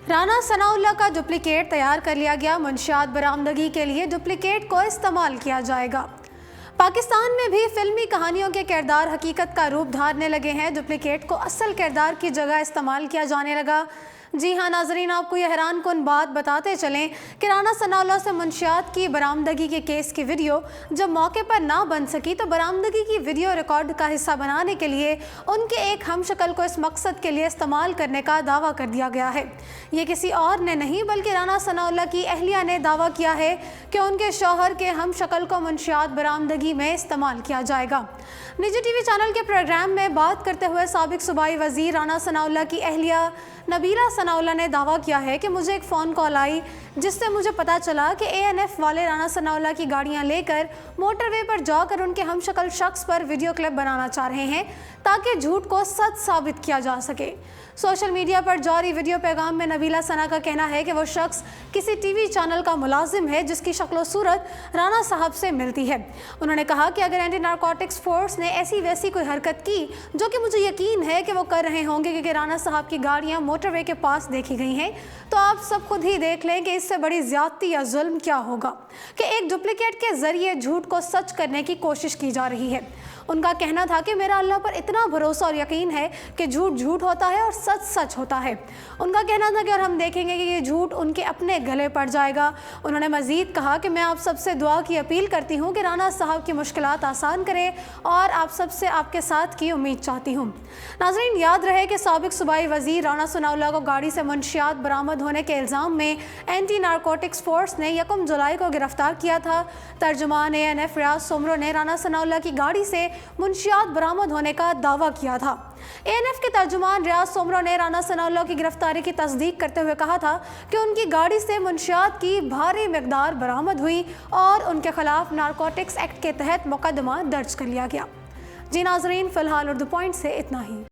राना सनाउल्लाह का डुप्लीकेट तैयार कर लिया गया। मंशियात बरामदगी के लिए डुप्लीकेट को इस्तेमाल किया जाएगा। पाकिस्तान में भी फिल्मी कहानियों के किरदार हकीकत का रूप धारने लगे हैं। डुप्लीकेट को असल किरदार की जगह इस्तेमाल किया जाने लगा। जी हाँ नाजरीन, आपको यह हैरान कुन बात बताते चलें कि राना सनाउल्लाह से मंशियात की बरामदगी के केस की वीडियो जब मौके पर ना बन सकी तो बरामदगी की वीडियो रिकॉर्ड का हिस्सा बनाने के लिए उनके एक हमशक्ल को इस मकसद के लिए इस्तेमाल करने का दावा कर दिया गया है। ये किसी और ने नहीं बल्कि राना सनाउल्लाह की अहलिया ने दावा किया है कि उनके शौहर के हमशक्ल को मंशियात बरामदगी में इस्तेमाल किया जाएगा। निजी टीवी चैनल के प्रोग्राम में बात करते हुए साबिक सूबाई वजीर राना सनाउल्लाह की अहलिया नबीला सनाउल्लाह ने दावा किया है कि मुझे एक फ़ोन कॉल आई जिससे मुझे पता चला कि ANF वाले राना सनाउल्लाह की गाड़ियां लेकर मोटरवे पर जाकर उनके हमशक्ल शख्स पर वीडियो क्लिप बनाना चाह रहे हैं ताकि झूठ को सच साबित किया जा सके। सोशल मीडिया पर जारी वीडियो पैगाम में नबीला सना का कहना है कि वो शख्स किसी टीवी चैनल का मुलाजिम है जिसकी शक्ल सूरत राना साहब से मिलती है। उन्होंने कहा कि अगर एंटी नारकोटिक्स फोर्स ने ऐसी वैसी कोई हरकत की, जो कि मुझे यकीन है कि वो कर रहे होंगे क्योंकि राना साहब की गाड़ियां मोटरवे के पास देखी गई हैं, तो आप सब खुद ही देख लें कि इससे बड़ी ज्यादती या जुल्म क्या होगा कि एक डुप्लीकेट के जरिए झूठ को सच करने की कोशिश की जा रही है। उनका कहना था कि मेरा अल्लाह पर इतना भरोसा और यकीन है कि झूठ झूठ होता है और सच सच होता है। उनका कहना था कि और हम देखेंगे कि ये झूठ उनके अपने गले पड़ जाएगा। उन्होंने मज़ीद कहा कि मैं आप सबसे दुआ की अपील करती हूँ कि राना साहब की मुश्किलात आसान करें और आप सबसे आपके साथ की उम्मीद चाहती हूँ। नाज़रीन, याद रहे कि साबिक सूबाई वज़ीर राना सनाउल्लाह को गाड़ी से मंशियात बरामद होने के इल्ज़ाम में एंटी नारकोटिक्स फोर्स ने 1 जुलाई को गिरफ्तार किया था। तर्जुमान ANF रियाज सोमरो ने राना सनाउल्लाह की गाड़ी से मुंशियात बरामद होने का दावा किया था। ANF के तर्जुमान रियाज सोमरो ने राना सनाउल्लाह की गिरफ्तारी की तस्दीक करते हुए कहा था कि उनकी गाड़ी से मुंशियात की भारी मिकदार बरामद हुई और उनके खिलाफ नारकोटिक्स एक्ट के तहत मुकदमा दर्ज कर लिया गया। जी नाजरीन, फिलहाल उर्दू पॉइंट से इतना ही।